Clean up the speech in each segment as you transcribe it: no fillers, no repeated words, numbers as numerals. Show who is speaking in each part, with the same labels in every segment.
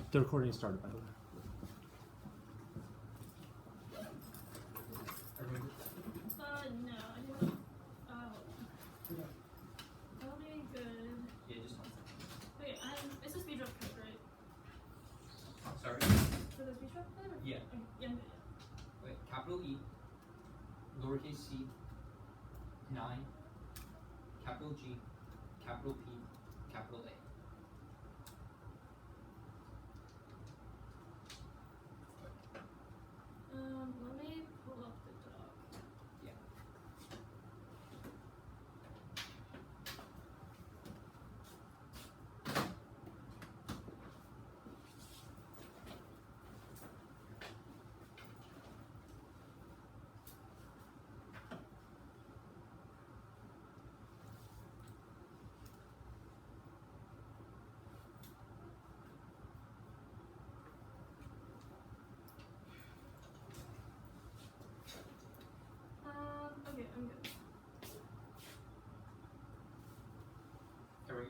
Speaker 1: The recording started, by the way.
Speaker 2: No, I didn't. That'll be good.
Speaker 3: Yeah, just 1 second.
Speaker 2: Wait, it's a speed drop code, right?
Speaker 3: Sorry?
Speaker 2: For the speed drop code?
Speaker 3: Yeah.
Speaker 2: Okay, yeah, I'm good.
Speaker 3: Wait, capital E, lowercase c, 9, capital G, capital P, capital A.
Speaker 2: Let me pull up the doc.
Speaker 3: Yeah.
Speaker 2: Okay, I'm good.
Speaker 3: There we go.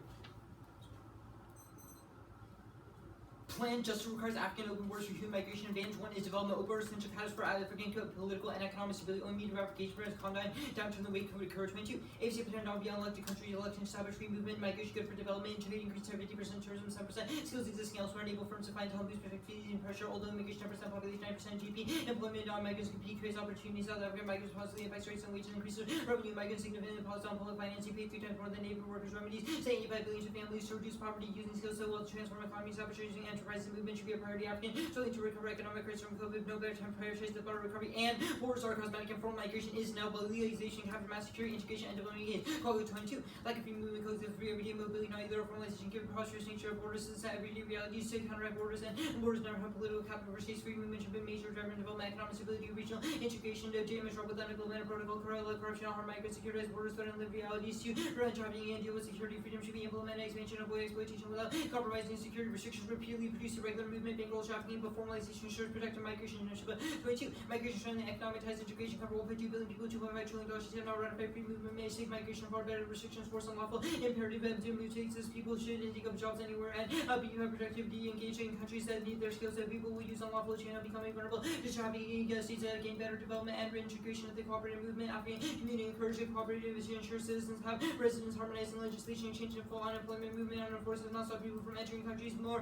Speaker 3: Plan just requires African open borders for human migration. Advantage 1 is development of borders, essential catalyst for African political and economic stability. Only means ratification for Kandi down to the wake of Courage 22. AFC pretend not be unelected country election established free movement, migration good for development, trade increase to 50%, tourism 7%, skills existing elsewhere, enable firms to find help boost protect fees and pressure, although immigration 10%, population 9% GP, employment non-migrants compete, creates opportunities, South African migrants positively affects rates and wages increases, revenue migrants significantly deposits on public financing, pay 3 times more than neighbor workers remedies, say 85 billion to families to reduce poverty using skills so well to transform economies, establishing enterprise and movement should be a priority African, struggling to recover economic rates from COVID, no better time to prioritize the broader recovery, and borders are cosmetic and foreign migration is now, but legalization, capture mass security, integration, and development is. Code 22, like a free movement codes of free everyday mobility, not either formalization, given prosperous nature of borders, is that everyday realities to counteract borders, and borders never have political capital for states, free movement should be major driver in development, economic stability, regional integration, to damage trouble, then implement a protocol, corruption, harm migrants, securitize borders, but in live realities to prevent trafficking and deal with security, freedom should be implemented, expansion, avoid exploitation without compromising security, restrictions repeatedly produce a regular movement, bankroll trafficking, but formalization ensures protecting migration initiative. 22, migration strengthening economic ties, integration cover 1.2 billion people, $2.5 trillion, have not ratified free movement, may save migration far better, restrictions force unlawful, imperative to move to exist, people should take up jobs anywhere, and be productivity, engaging countries that need their skills, that people will use unlawful channel, becoming vulnerable to trafficking, states that gain better development and reintegration of the cooperative movement, African community encouraging cooperative to ensure citizens have residents harmonizing legislation, changing full unemployment movement, and enforce does not stop people from entering countries more,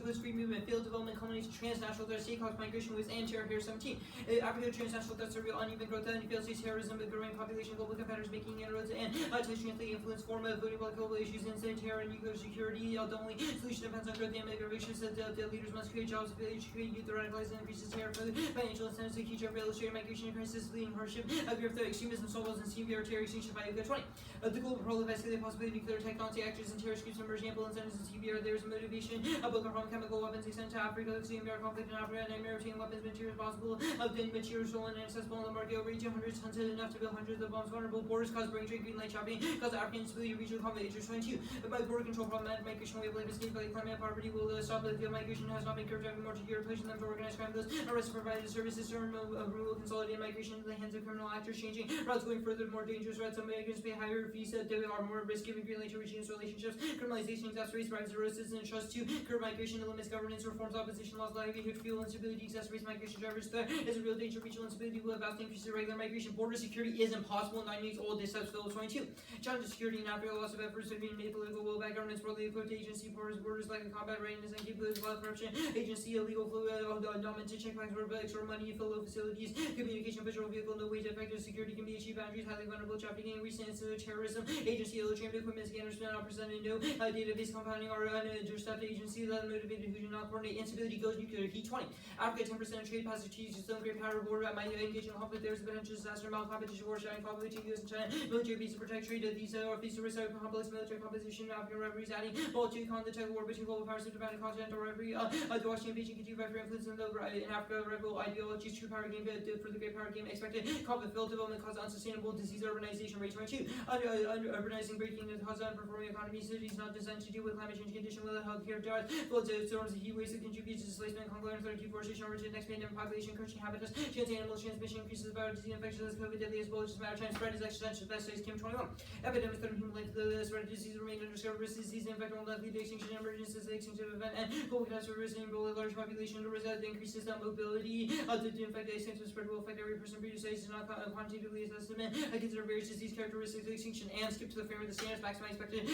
Speaker 3: boost free movement, field development, culminates transnational threats, state cost migration with and terror here 17. Africa transnational threats are real, uneven growth, and failed state terrorism, with growing population, global competitors making inroads, and touching the influence form of voting bloc global issues, and terror and nuclear security. The only solution depends on growth and migration, said the leaders must create jobs, village, create youth, radicalize, and increases terror, food, financial incentives, to keep up illustrating migration crisis, leading hardship, growth, extremism, souls, and severe terror extinction by 20. The global proliferation, the possibility of nuclear technology, actors, and terrorist groups emerging, ample incentives, and severe. There's a motivation of both from chemical weapons extend to Africa, extreme conflict in Africa, and maritime weapons, materials possible, then materials stolen and accessible in the market, over 100 tons, enough to build hundreds of bombs, vulnerable borders, cause brain drain, green light shopping, cause African instability, regional conflict, interest 22. By border control, problematic migration, we believe escape by climate poverty will stop the field migration has not been curbed, driving more to Europe, pushing them to organized crime, those arrests provided services, rural consolidated migration in the hands of criminal actors, changing routes going further, more dangerous routes, some migrants pay higher fees, that they are more risk, giving green light to regions, relationships, criminalization, exacerbates private cirrhosis, and trust to curb migration, limits governance, reforms, opposition laws, livelihood, fuel instability, exacerbates migration drivers. There is a real danger, regional instability will have vast increases in regular migration. Border security is impossible in 9 years old. This steps Phil 22. Challenge of security in Africa, loss of efforts to be made political will by governments, broadly equipped agency, borders like a combat readiness and capabilities, a lot of corruption, agency, illegal flow, dominant checkpoints, extra money, fill low facilities, communication, patrol vehicle, no way to effective security can be achieved, boundaries, highly vulnerable, trafficking, recent incident, terrorism, agency, ill-trained equipment, scanners, not presented, no database compounding, or understaffed agency, that motivated who do not coordinate, instability goes nuclear, heat 20. Africa 10% of trade passes cheese, its own great power border, might engage in conflict, there's a potential disaster, mild competition, war, sharing conflict between US and China, military base to protect trade, these are fees to restart complex military composition, African rivalries, adding ball to the tug of war between global powers to define a continental rivalry, the Washington Beijing continue by influence in Africa, rival ideologies, true power game, for the great power game, expected conflict, field development, cause unsustainable disease, urbanization, rate 22, urbanizing, breaking, and cause unperforming economy, cities not designed to deal with climate change condition, without healthcare, jobs, floods, storms, heat waves, contributes to displacement, conglomerate, deforestation, origin, next pandemic population, crushing habitats, chance animal transmission, increases biodiversity, infections, COVID, deadliest bullets, matter time, spread is existential, best days, Kim 21. Epidemics threaten human life, the spread of disease remain undiscovered, risk disease, infect will not lead to extinction, emergencies, the extinction event, and global catastrophe risk, and large population to result, increases mobility, to infect, the extinction spread will affect every person, produces not quantitatively estimate, consider various disease characteristics of extinction, and skip to the frame of the standards, maximize expected,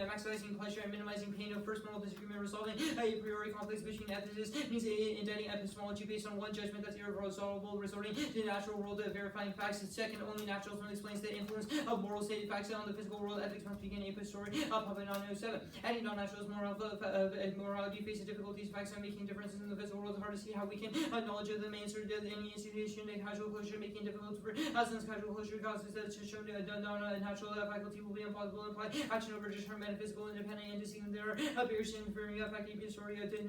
Speaker 3: maximizing pleasure and minimizing pain of first moral disagreement, resolving a priori conflicts between ethicists, means indicting epistemology based on one judgment that's irresolvable, resorting to the natural world of verifying facts, and second, only naturalism explains the influence of moral state facts on the physical world, ethics must begin a posteriori, public 907. Adding non-naturalist morality faces difficulties, facts are making differences in the physical world, hard to see how we can knowledge of the main sort of any institution, a casual closure making difficult for since casual closure causes that to show non-natural faculty will be impossible to apply action over determined metaphysical independent entities, and there are barriers to inferring fact a posteriori of the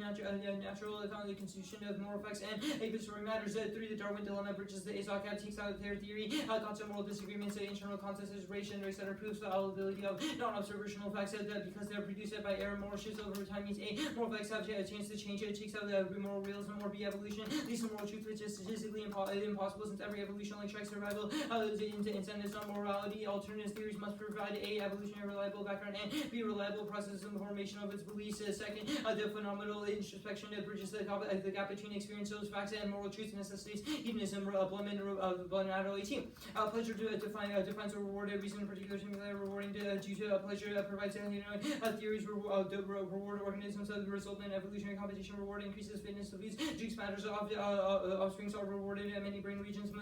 Speaker 3: natural found the constitution of moral facts and a posteriori matters. Through the Darwin dilemma bridges the Azokat takes out their theory, constant moral disagreements, internal consensus, etc. proves the fallibility of non-observational facts that because they're produced by error, moral shifts over time means A, moral facts have a chance to change, it takes out the moral realism, or B, evolution leads to moral truth, which is statistically impossible since every evolution only tracks survival into incentives on morality. Alternative theories must provide A, evolutionary reliable background, and B, reliable process in the formation of its beliefs. Second, the phenomenal introspection that bridges the gap between experience, those facts, and moral truths necessitates hedonism, Blenado 18. Pleasure defines a reward, a reason in particular to rewarding due to pleasure provides theories reward organisms of the resultant evolutionary competition, reward increases fitness of these jinx matters of offsprings are rewarded in many brain regions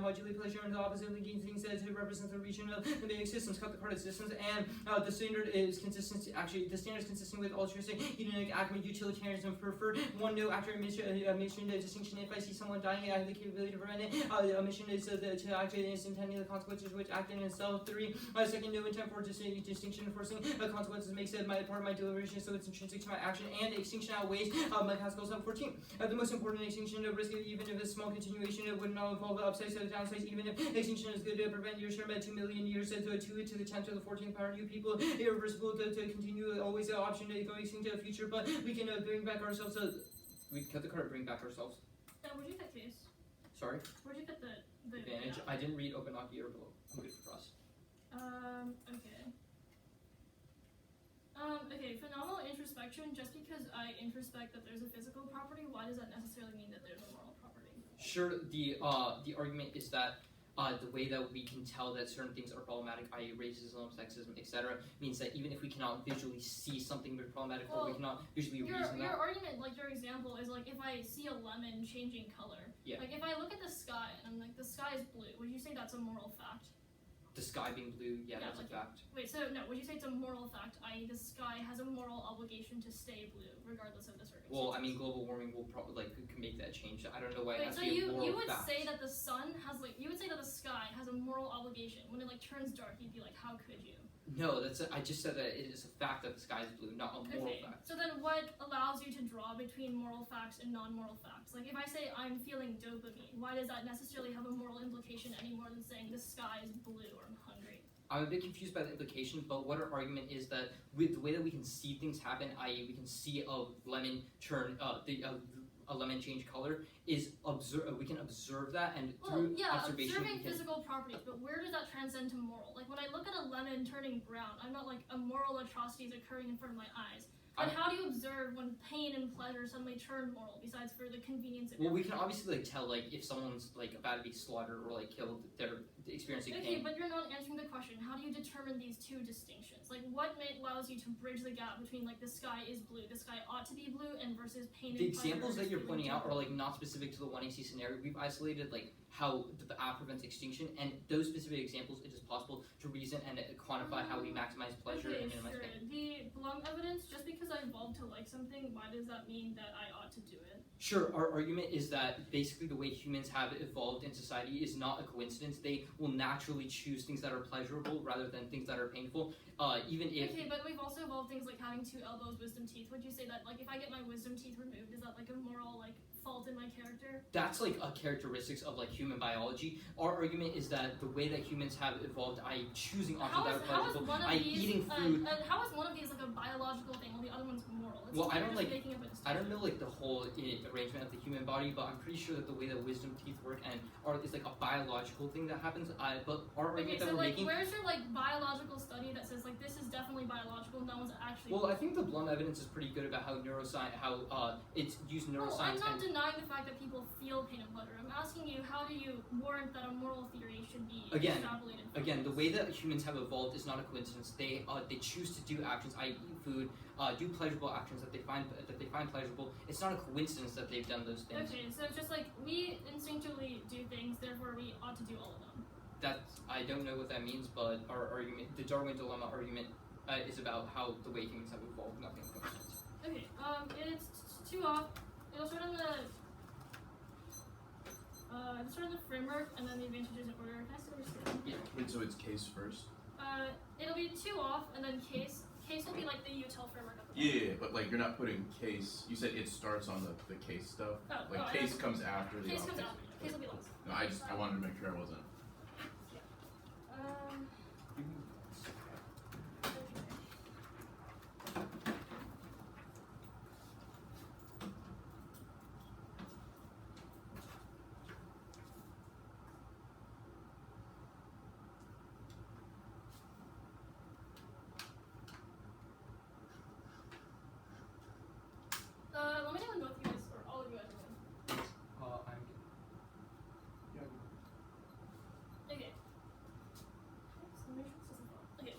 Speaker 3: modulate pleasure, and the opposite linking things that represent the region of the basic systems, cut the carded systems, and the standard is consistent. Actually, the standard is consistent with altruistic, hedonic, acme, utilitarianism. Preferred one note after admission the distinction. If I see someone dying, I have the capability to prevent it. Omission is to actually is intending the consequences which act in itself. 3. Second, no intent for distinction enforcing consequences makes it part of my deliberation, so it's intrinsic to my action, and extinction outweighs my Pascal's 14. The most important extinction of risk, even if a small continuation, it would not involve the upsides or the downsides. Even if extinction is good to prevent your share by 2 million years, to the 10th to the 14th power, you people irreversible to continue, always an option to go extinct to the future, but we can bring back ourselves. We cut the card, bring back ourselves.
Speaker 2: Where'd you get case?
Speaker 3: Sorry?
Speaker 2: Where'd you get the
Speaker 3: advantage? I didn't read Open Aki or below. I'm good for cross.
Speaker 2: Okay. Okay, phenomenal introspection, just because I introspect that there's a physical property, why does that necessarily mean that there's a moral property?
Speaker 3: Sure, the argument is that the way that we can tell that certain things are problematic, i.e. racism, sexism, etc., means that even if we cannot visually see something problematic, or we cannot visually reason that.
Speaker 2: Your argument, like your example, is like if I see a lemon changing color.
Speaker 3: Yeah.
Speaker 2: Like if I look at the sky and I'm like, the sky is blue, would you say that's a moral fact?
Speaker 3: The sky being blue, yeah, that's
Speaker 2: like,
Speaker 3: a fact.
Speaker 2: Wait, so no, would you say it's a moral fact, i.e. the sky has a moral obligation to stay blue, regardless of the circumstances?
Speaker 3: Well, I mean, global warming will probably can make that change. I don't know why it has
Speaker 2: so
Speaker 3: to be a moral
Speaker 2: you would
Speaker 3: fact.
Speaker 2: say that the sun has you would say that the sky has a moral obligation. When it turns dark, you'd be like, how could you?
Speaker 3: No, I just said that it is a fact that the sky is blue, not a moral fact.
Speaker 2: So then what allows you to draw between moral facts and non-moral facts? Like if I say I'm feeling dopamine, why does that necessarily have a moral implication any more than saying the sky is blue or I'm hungry?
Speaker 3: I'm a bit confused by the implication, but what our argument is that with the way that we can see things happen, i.e. we can see a lemon turn, a lemon change color, is we can observe that, and through observation
Speaker 2: observing physical properties, but where does that transcend to moral? Like when I look at a lemon turning brown, I'm not like a moral atrocity is occurring in front of my eyes. But how do you observe when pain and pleasure suddenly turn moral, besides for the convenience of
Speaker 3: we can obviously tell if someone's about to be slaughtered or killed, they're experiencing pain.
Speaker 2: Okay, but you're not answering the question. How do you determine these two distinctions? Like what allows you to bridge the gap between the sky is blue, the sky ought to be blue, and versus pain and pleasure?
Speaker 3: The examples that you're pointing out are not specific to the 1AC scenario. We've isolated how the app prevents extinction, and those specific examples, it is possible to reason and quantify how we maximize pleasure and minimize pain.
Speaker 2: The Blum evidence, just because I evolved to like something, why does that mean that I ought to do it?
Speaker 3: Sure, our argument is that basically the way humans have evolved in society is not a coincidence. They will naturally choose things that are pleasurable rather than things that are painful, even if...
Speaker 2: Okay, but we've also evolved things like having 2 elbows, wisdom teeth. Would you say that, if I get my wisdom teeth removed, is that, a moral, fault in my character?
Speaker 3: That's, a characteristics of, human biology. Our argument is that the way that humans have evolved, i.e. choosing options that are pleasurable, i.e. eating food...
Speaker 2: how is one of these, a biological thing while the other one's moral? It's
Speaker 3: Well, I
Speaker 2: They're
Speaker 3: don't
Speaker 2: just
Speaker 3: like.
Speaker 2: making up a
Speaker 3: I don't
Speaker 2: distinction.
Speaker 3: know like the whole arrangement of the human body, but I'm pretty sure that the way that wisdom teeth work and are is like a biological thing that happens. But our
Speaker 2: Okay,
Speaker 3: argument
Speaker 2: so
Speaker 3: that we're
Speaker 2: like,
Speaker 3: making.
Speaker 2: where's your like biological study that says like this is definitely biological? No one's actually.
Speaker 3: Well, I think the Blum evidence is pretty good about how it's used neuroscience.
Speaker 2: I'm not
Speaker 3: and
Speaker 2: denying the fact that people feel pain and pleasure. I'm asking you, how do you warrant that a moral theory should be
Speaker 3: Again,
Speaker 2: extrapolated?
Speaker 3: Again, the way that humans have evolved is not a coincidence. They choose to do actions, i.e., eat food, do pleasurable actions that they find pleasurable. It's not a coincidence that they've done those things.
Speaker 2: Okay, so it's just like we instinctively do things, therefore we ought to do all of them.
Speaker 3: I don't know what that means, but our argument, the Darwin dilemma argument, is about how the way humans have evolved, nothing coincidence.
Speaker 2: Okay, it's 2 off. It'll start on the framework and then the advantages in order. Can I still understand?
Speaker 3: Yeah.
Speaker 1: Wait, so it's case first?
Speaker 2: It'll be 2 off and then case. Case will be like the util framework of the
Speaker 1: Yeah, but like you're not putting case. You said it starts on the case stuff. Case comes after the
Speaker 2: case
Speaker 1: off
Speaker 2: comes
Speaker 1: case.
Speaker 2: after. Case will be last.
Speaker 1: No, I wanted to make sure I wasn't.
Speaker 2: Let me know when both of you guys, or all of you guys are in.
Speaker 3: I'm
Speaker 2: Okay. Okay.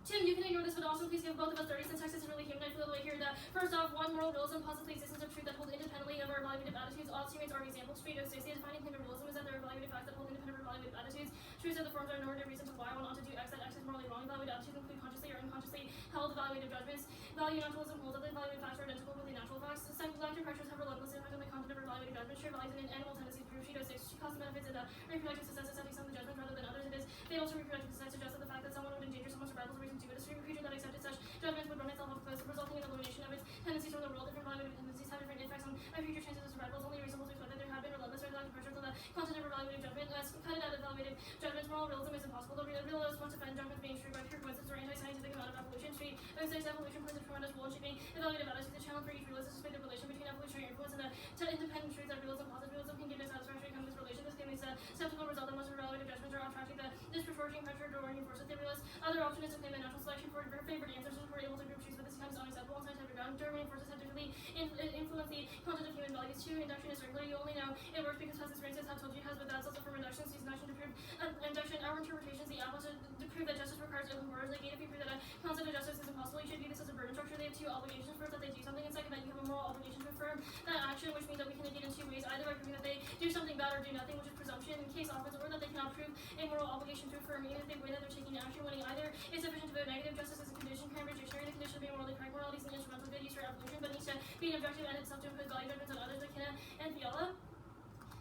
Speaker 2: Tim, you can ignore this, but also please give both of us 30 since text is really human. I feel the way here that first off, one moral realism posits the existence of truth that hold independently of our evaluative attitudes. All humans are examples. Street of 60, defining claim of realism is that there are evaluative facts that hold independent of evaluative attitudes. Truths are the forms are normative reasons why one ought to do X, that X is morally wrong. Evaluative attitudes include consciously or unconsciously held evaluative judgments. Value naturalism holds that the evaluative facts are identical with the natural facts. Selective pressures have relentless impact on the content of evaluative judgments. Shared values and animal tendencies prove Sheet 06. Cost and benefits in that reproductive success is setting some of the judgments rather than others. It is fatal to reproductive success suggests that the fact that someone would endanger someone's survival is a reason to it. A creature that accepted such judgments would run itself off the cliff, resulting in elimination of its tendencies from the world. Different evaluative tendencies have different effects on a future chances of survival. It's only reasonable to expect that there have been relentless reproductive pressures on the content of evaluative judgment. As cut it out of evaluative judgments, moral realism is impossible. The realist wants to find judgments being true by pure coincidence or anti-scientific amount of evolution. Street of 6 evolution plays a tremendous role in shaping evaluative attitudes. The challenge for each realist is to fit the relation between evolutionary influence and the independent truths that realism posits. Realism can give a satisfactory account of this relation. This can be a skeptical result that most evaluative judgments are attracting this disproportioning pressure to reinforce the realist. Other option is to claim a natural selection for favored answers and we're able to group truths, but this account is unacceptable on scientific ground. Darwinian forces have differently influenced the content of human values. 2, induction is regular. You only know it works because past experiences have told you it has, but that's also from induction. Use induction to prove induction. Our interpretations, the opposite, to prove that justice requires open borders. Like, if you prove that a concept of justice is impossible, you should view this as a burden structure. They have 2 obligations. First, that they do something, and second, that you have a moral obligation to affirm that action, which means that we can negate in 2 ways, either by proving that they do something bad or do nothing, which is presumption in case offense, or that they cannot prove a moral obligation to affirm, even if they win that they're taking action. Winning either is sufficient to vote negative. Justice is a condition. Cambridge Dictionary, the condition of being morally correct. Morality is an instrumental good used for evolution, but needs to be an objective and itself to impose value judgments on others. McKenna and Fiala.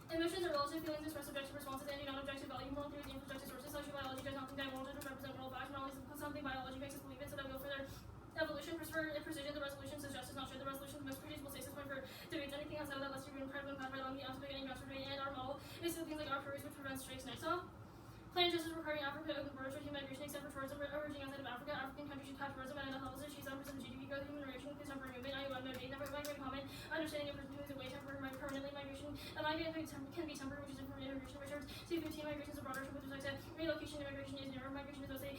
Speaker 2: Emotions are relative feelings express subjective responses and do not objective value. Moral theories and objective sources. Social biology does not think that moral judgments represent moral facts. Morality is something biology makes us believe in, so that we will further evolution. Precision. The resolution says justice, not true. The resolution is the most producible stasis point for debates. Anything outside of that lets you be incredible and path right along the opposite beginning, master debate, and our model is things like our theories, which prevents strikes. Next off. Plan justice requiring Africa open borders for human migration except for tourism originating outside of Africa. African countries should have tourism at enough levels to achieve 7% GDP growth. Human migration includes temporary movement. IOM no date. Never migrate common. Understanding of who is away temporary permanently migration. A migrant can be temporary, which is different from immigration returns. 215 migration is a broader term with respect to relocation. Immigration is never migration is mostly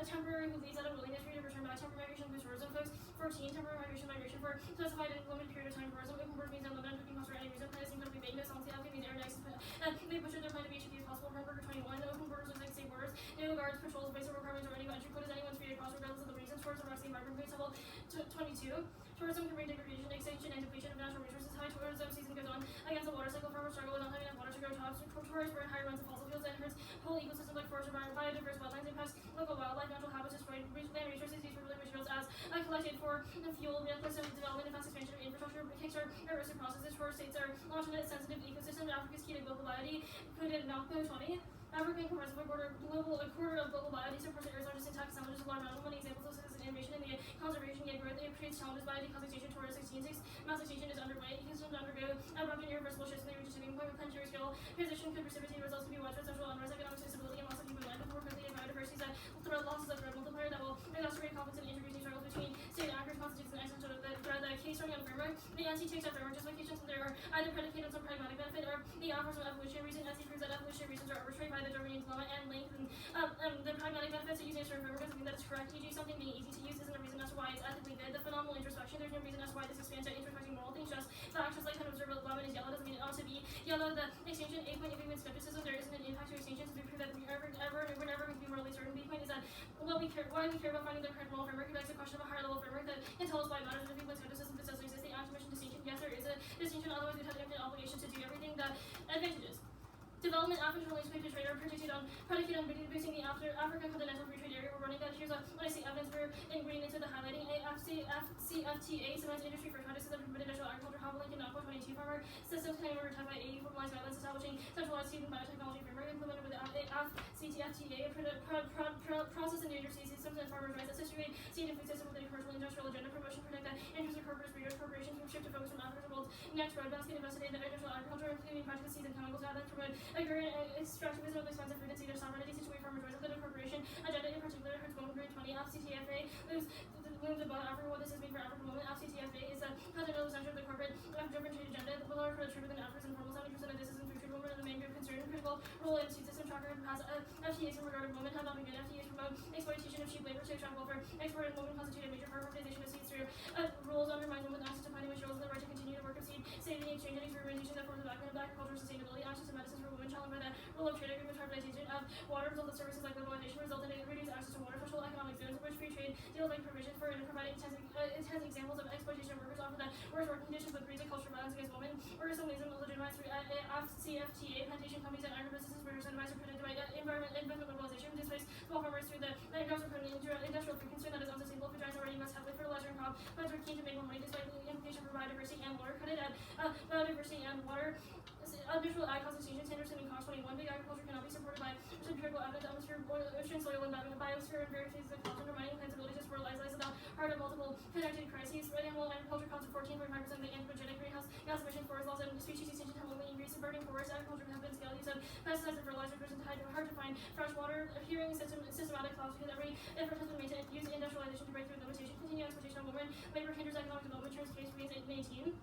Speaker 2: temporary who leaves out of willingness to return back. Temporary migration includes tourism folks. 14 temporary migration for specified and limited period of time. Tourism open borders means unlimited cooking costs for any reason. Plan is incredibly vague. No solvency outcome means air next. They push their plan to be as cheap as possible. Hamburger 21. Open borders looks like safe borders. No guards, patrols, basic requirements, or any entry quotas. Anyone's free to cross regardless of the reasons. Tourism wrecks the environment. Grade level 22. Tourism can bring degradation, extinction, and depletion of natural resources. High tourism season goes on against the water cycle. Farmers struggle with not having enough water to grow crops. Tourists burn higher runs of fossil fuels and hurts whole ecosystems like forest environment, biodiverse wetlands, impacts local wildlife, natural habitats, destroyed land resources used for building materials as collected for fuel, reckless development, and fast expansion of infrastructure, kickstart erosive processes. Tourist states are launched into sensitive ecosystems. Africa's key to global biody. Included Malco 20. African compressive a quarter of global biody supports areas largest intact sandwiches of large many examples of citizen innovation in the conservation yet growth. It creates challenges by decolonization towards 16.6. Mass extinction is underway. Ecosystems undergo abrupt and irreversible shifts in the region tipping point with planetary scale. Transition could precipitate results to be widespread social unrest, economic instability, and loss of human life. And more quickly, and biodiversity that threat losses of threat multiplier that will exacerbate conflicts and introduce new struggles between state actors constitutes an existential threat that framework, the NC takes a framework justifications that are either predicated on some pragmatic benefit or the offers of evolutionary reason. NC proves that evolutionary reasons are arbitrary by the Darwinian dilemma and length, and the pragmatic benefits of using a certain framework doesn't mean that it's correct. E.g., something being easy to use isn't a reason as to why it's ethically good. The phenomenal introspection, there's no reason as to why this expands to introspecting moral things. Just facts, just like an observable lemon is yellow doesn't mean it ought to be yellow. The extinction, A point, if you skepticism, there isn't an impact to extinctions. We prove that we're never going to be morally certain. B point is that why we care about finding the correct moral framework. It begs the question of a higher level framework that can tell us why it matters. If people skepticism does exist, the anti-mission distinction. Yes, there is a distinction. Otherwise, we'd have the infinite obligation to do everything. The advantages. Development African relations to trade are predicated on boosting the African continental free trade area. We're running that. Here's when I see evidence for ingredients into the highlighting. CFTA cements industry for practices that permit industrial agriculture. Have a link in NACO 22 farmer systems claim over time by 80 formalized guidelines establishing centralized seed and biotechnology framework implemented with the CTFTA process endangered seed systems and farmers' rights that situate seed and food system within a commercial industrial agenda promotion protect that interest of corporate breeders corporations from shift to focus from Africa's world's next breadbasket invested in the industrial agriculture including practical seeds and chemicals rather than promote agrarian extractivism of expensive food and seed of sovereignty situate farmers' rights within a corporation agenda in particular hurts women grade 20 FCTFA moves above Africa. What this has been for African women FCTFA is the continental center of the corporate driven trade agenda. The lower for the trade within Africa's informal 70% of this is in food trade women are the main group concerned. Critical role in seed system tracker and pass FTAs in regard of women have not been good. FTAs promote exploitation of cheap labor to attract welfare. Export and women constitute a major part of organization of seeds through rules undermine women's access to finding materials and the right to continue to work of seed saving exchange and experimentation that forms the backbone of agricultural sustainability. Access to medicines for women challenged by the rule of trade agreement privatization of water result of services like globalization result in reduced access to water. Special economic zones in which free trade deals like provision for and providing intense examples of exploitation of workers offer the worst working conditions but breeds a culture of violence against women. Workerism legitimized through CFTA plantation companies and agribusinesses were incentivized or predicted by investment globalization displaced small farmers through the industrial free concern that is unsustainable for giants already invest heavily fertilizer and crop plants are keen to make more money despite the implication for biodiversity and water credit at biodiversity and water. Unusual ag cost exchange standards in cost 21. Big agriculture cannot be supported by empirical evidence. Atmosphere, ocean, soil, and biosphere and various phases of cost undermining plants' ability to support life at the heart of multiple connected crises. Animal agriculture costs 14.5% of the anthropogenic greenhouse gas emissions. Forest loss and species extinction have only increased in burning forests. Agriculture have been scaled use of pesticides and fertilizers versus hard to find fresh water. Appearing systematic costs because every effort has been made to use industrialization to break through limitation. Continued exploitation of women. Labor hinders economic development. Turns case remains 18.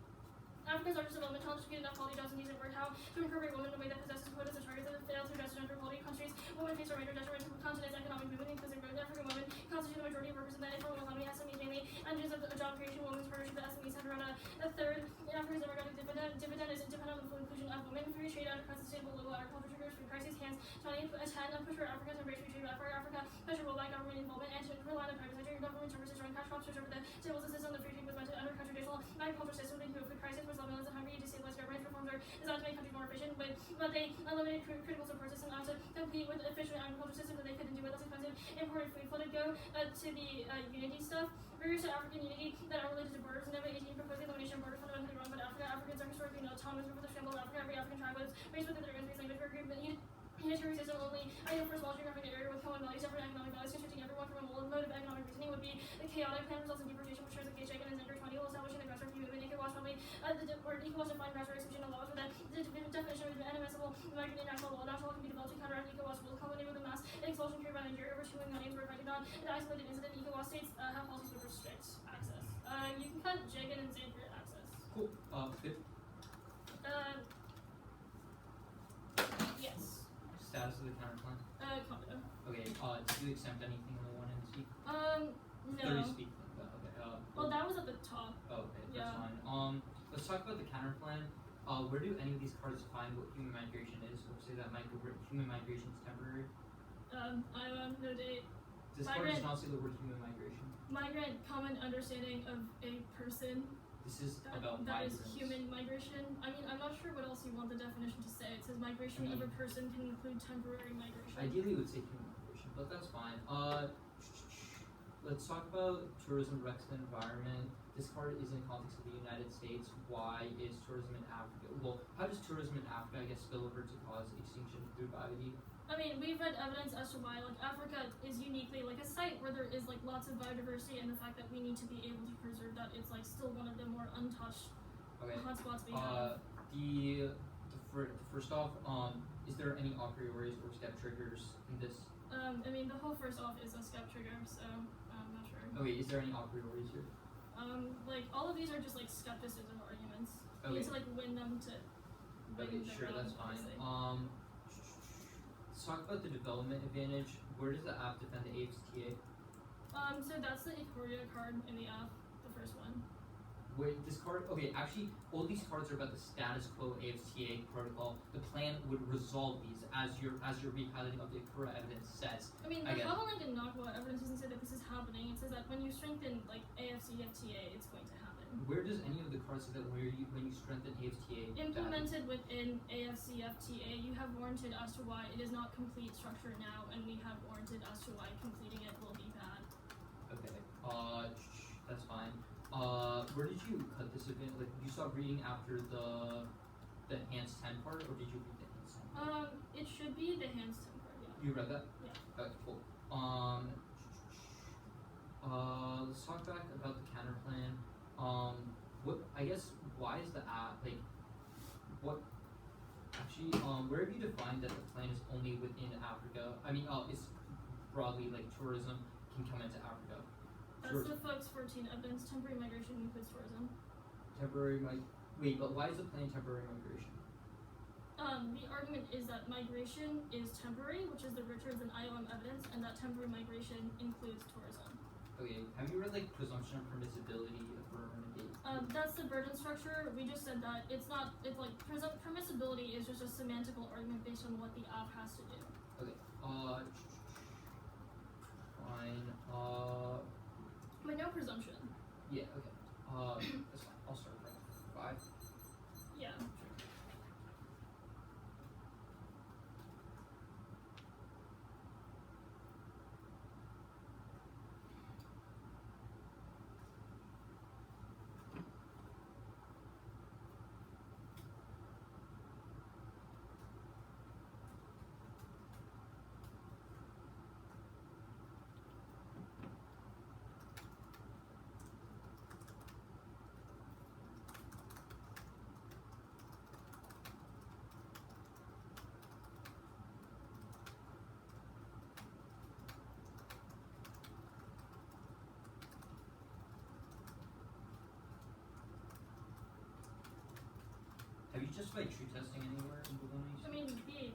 Speaker 2: Africa's largest development challenge to get enough quality jobs and decent work. How to incorporate women in a way that possesses quotas and targets that fail to address gender equality. Countries women face a major detriment to the continent's economic movement, including African women constitute the majority of workers in the informal economy. SMEs mainly engines of job creation. Women's partnership. The SMEs have around a third. Africa's demographic dividend is dependent on the full inclusion of women. Free trade undercuts sustainable local agriculture triggers food crises. Hands 20 10 push for Africa to embrace free trade. For Africa, pressure worldwide government involvement and to rely on the private sector. Government services run cash crops over the tables. The system of free trade was meant to undercut traditional agriculture system leading to a food crisis. Was Lebanon's and Hungary destabilized government reforms are designed to make countries more efficient, but they eliminated critical support system out to compete with efficient agriculture system that they couldn't do with less expensive imported food. Flooded go to the unity stuff. Barriers to African unity that are related to borders. Never 18 proposed the elimination of borders fundamentally wrong, but Africans are historically autonomous before the scramble of Africa. Every African tribe was raised within their own language for agreement. Unitary system only ideal for a small geographic area with common values, separate economic values, constricting everyone from a mode of economic reasoning would be the chaotic plan results in deportation, which shows a case check and Gender 20 will establishing the aggressor movement. ECOWAS probably ECOWAS defined aggressor exclusion of laws with the definition of inadmissible migrant and national law. National law can be developed to counteract ECOWAS will culminate with a mass expulsion carried by Nigeria. Over 2 million were affected on an isolated incident. ECOWAS states have policies that restrict access. You can cut Jagan and Zan for access.
Speaker 3: Cool. Good.
Speaker 2: Yes.
Speaker 3: Status of the counterplan.
Speaker 2: Competent.
Speaker 3: Okay. Did you exempt anything in the one and speak?
Speaker 2: No.
Speaker 3: 30 speak. Okay.
Speaker 2: Well, that was at the top.
Speaker 3: Oh, okay. That's
Speaker 2: Yeah.
Speaker 3: fine. Let's talk about the counterplan. Where do any of these cards define what human migration is, or say that human migration is temporary?
Speaker 2: I no date.
Speaker 3: This card does not say the word human migration.
Speaker 2: Migrant, common understanding of a person.
Speaker 3: This is about
Speaker 2: that
Speaker 3: migrants.
Speaker 2: is human migration. I mean, I'm not sure what else you want the definition to say. It says migration of a person can include temporary migration.
Speaker 3: Ideally, it would say human migration, but that's fine. Let's talk about tourism, Rex, and environment. This card is in context of the United States. Why is tourism in Africa? Well, how does tourism in Africa, I guess, spill over to cause extinction through biodiversity?
Speaker 2: I mean, we've read evidence as to why, like, Africa is uniquely, like, a site where there is, like, lots of biodiversity, and the fact that we need to be able to preserve that, it's, like, still one of the more untouched hotspots we have. First off, is there any a priori or step triggers in this? I mean, the whole first off is a step trigger, so I'm not sure.
Speaker 3: Okay, is there any a priori here?
Speaker 2: Like, all of of these are just like skepticism arguments. You
Speaker 3: Okay.
Speaker 2: need to like win them to win
Speaker 3: Okay,
Speaker 2: the
Speaker 3: sure,
Speaker 2: round,
Speaker 3: that's fine.
Speaker 2: basically.
Speaker 3: Let's talk about the development advantage. Where does the app defend the AFTA?
Speaker 2: So that's the Ikoria card in the app, the first one.
Speaker 3: Wait, this card, okay, actually, all these cards are about the status quo AFTA protocol. The plan would resolve these as your repiloting of the Ikura evidence says.
Speaker 2: I mean,
Speaker 3: I
Speaker 2: the
Speaker 3: get it.
Speaker 2: Havalink and Nakwa evidence doesn't say that this is happening. It says that when you strengthen like AFCFTA, it's going to happen.
Speaker 3: Where does any of the cards say that when you strengthen AFTA?
Speaker 2: Implemented within AFCFTA, you have warranted as to why it is not complete structure now, and we have warranted as to why completing it will be bad.
Speaker 3: Okay. That's fine. Where did you cut this event? Like, did you stop reading after the hands 10 part, or did you read the hands 10 part?
Speaker 2: It should be the hands 10 card, yeah.
Speaker 3: You read that?
Speaker 2: Yeah.
Speaker 3: Okay, cool. Let's talk back about the counter plan. Why is the app, like, what, actually, where have you defined that the plan is only within Africa? I mean, it's broadly, like, tourism can come into Africa.
Speaker 2: That's the Folks 14 evidence. Temporary migration includes tourism.
Speaker 3: Wait, but why is the plan temporary migration?
Speaker 2: The argument is that migration is temporary, which is the Richards and IOM evidence, and that temporary migration includes tourism.
Speaker 3: Okay, have you read, like, presumption of permissibility affirmative?
Speaker 2: That's the burden structure. We just said that it's like permissibility is just a semantical argument based on what the app has to do.
Speaker 3: Okay, fine,
Speaker 2: But no presumption.
Speaker 3: yeah, okay, that's fine, I'll start from 5.
Speaker 2: Yeah.
Speaker 3: Have you justified true testing anywhere in Bologna?
Speaker 2: I mean,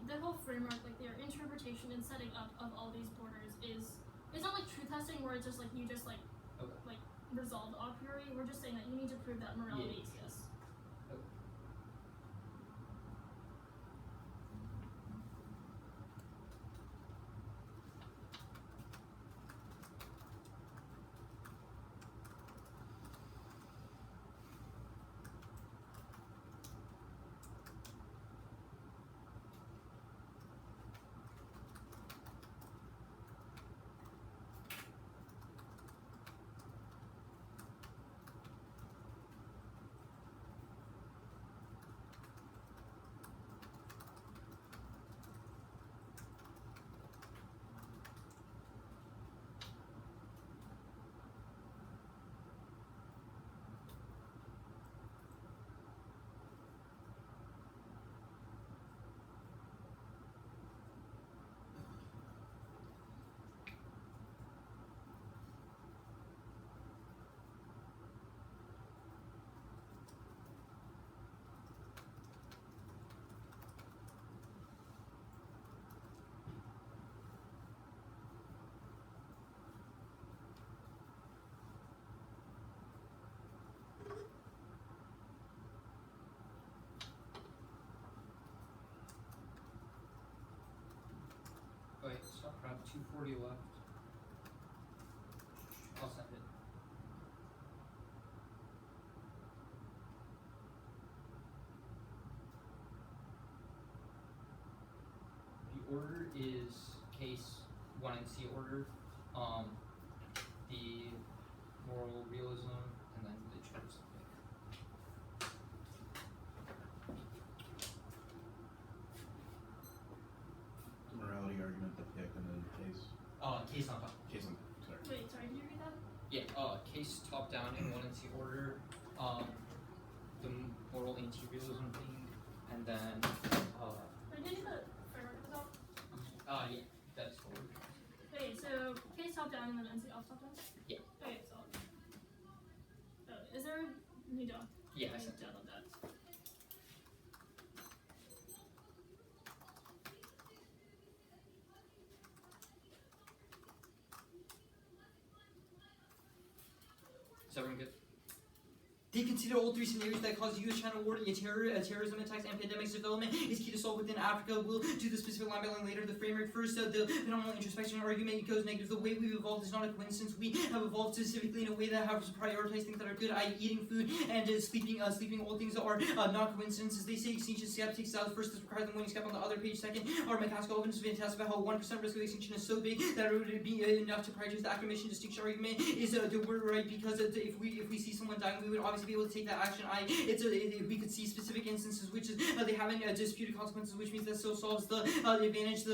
Speaker 2: the whole framework, like their interpretation and setting up of all these borders is, it's not like true testing where it's just like you just like
Speaker 3: Okay.
Speaker 2: like resolve a priori. We're just saying that you need to prove that morality exists.
Speaker 3: Okay. Wait, stop crap, 240 left. I'll send it. The order is case 1 and C order. The moral realism, and then the choice.
Speaker 1: Morality argument, the pick, and then case.
Speaker 3: Case on top.
Speaker 1: Case on, sorry.
Speaker 2: Wait, sorry, can you read that?
Speaker 3: Yeah, case top down in 1 and C order. The moral anti-realism thing, and then
Speaker 2: Wait, did you need the framework at the top?
Speaker 3: yeah, that's forward.
Speaker 2: Wait, so case top down and then NC off top down?
Speaker 3: Yeah.
Speaker 2: Okay, so is there Need to
Speaker 3: Yeah, I
Speaker 2: need
Speaker 3: sent
Speaker 2: to
Speaker 3: it.
Speaker 2: download that.
Speaker 3: Is everyone good? They consider all three scenarios that cause U.S.-China war, terrorism attacks, and pandemics development is key to solve within Africa. We'll do the specific line by line later. The framework first, the phenomenal introspection argument goes negative. The way we've evolved is not a coincidence. We have evolved specifically in a way that has prioritized things that are good, i.e. eating food and sleeping. All things are not coincidences. They say extinction skeptics first is required the morning step on the other page. Second, our McCaskill evidence is fantastic about how 1% risk of extinction is so big that it would be enough to prioritize the acclimation distinction argument is we're right because if we see someone dying, we would obviously be able to take that action. We could see specific instances which is they haven't disputed consequences, which means that still solves the advantage.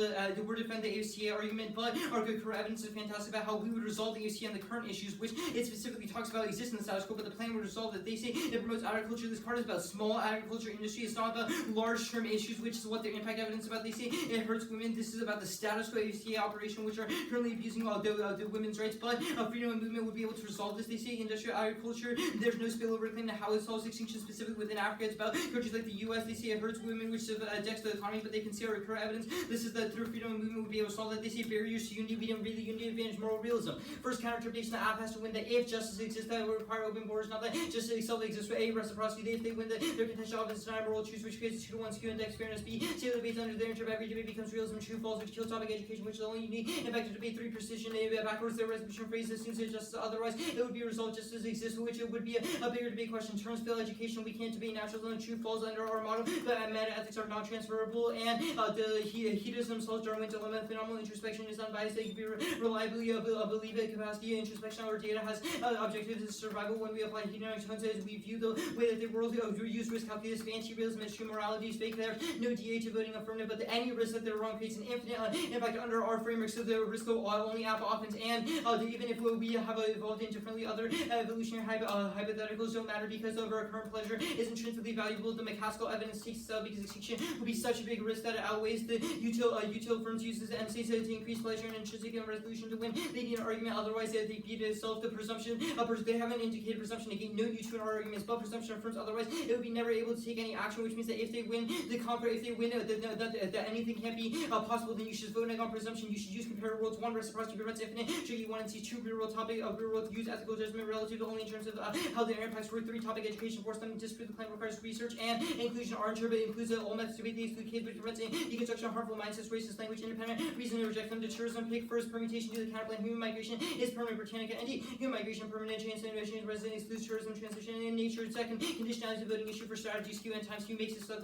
Speaker 3: We're defend the AFCA argument, but our good core evidence is fantastic about how we would resolve the AFCA and the current issues, which it specifically talks about exist in the status quo, but the plan would resolve that. They say it promotes agriculture. This card is about small agriculture industry. It's not about large-term issues, which is what their impact evidence is about. They say it hurts women. This is about the status quo AFCA operation, which are currently abusing the women's rights, but freedom of movement would be able to resolve this. They say industrial agriculture, there's no spillover claim to how it solves extinction specifically within Africa. It's about countries like the U.S. They say it hurts women, which affects the economy, but they consider current evidence. This is that through freedom of movement would be able to solve that. They say barriers to unity, we don't really unity advantage moral realism. First counter-interpretation, the app has to win that if justice exists, that would require open borders, not that justice itself exists for A, reciprocity. If they win that their potential offense is not moral truths, which creates a 2-to-1 skew index fairness. B, say the debates under their interest every debate becomes realism, true, false, which kills topic education, which is the only unique impact of debate. 3, precision, backwards, their resolution phrase assumes that justice otherwise it would be resolved just as it exists, which it would be a bigger debate question. Terms fail education, we can't debate natural and true falls under our motto, but meta-ethics are non-transferable, and the hedonism solves Darwin's dilemma. Phenomenal introspection is unbiased, they can be reliably believe it. Capacity introspection, our data has objectives as survival. When we apply hedonic tones, as we view the way that the world use risk calculus, anti-realism, and true morality is fake. There's no DA to voting affirmative, but any risk that they're wrong creates an infinite impact under our framework, so the risk of only app offense, and even if we have evolved indifferently, other evolutionary hypotheticals don't matter because of our current pleasure is intrinsically valuable. The McCaskill evidence takes itself because extinction would be such a big risk that it outweighs the util firms uses and say to increase pleasure and intrinsic resolution to win. They need an argument, otherwise they beat itself. The presumption they haven't indicated presumption to gain no use to our arguments, but presumption affirms otherwise it would be never able to take any action, which means that if they win that anything can't be possible, then you should vote on presumption. You should use comparative worlds. 1, reciprocity prevents infinite. Should you want to see 2, real world topic of real world use ethical judgment relative to only in terms of how their impacts work. 3, topic education, force them to disprove the claim requires research and inclusion. R interpret includes all methods to debate the exclude kids, which prevents deconstruction of harmful mindsets, racist language, independent reason to reject them. Deterrorism, pick first permutation to the counterplan. Human migration is permanent. Britannica and D. Human migration, permanent change, innovation, resident excludes tourism, transition in nature. Second, conditionality of voting issue for strategy skew and time skew makes it so that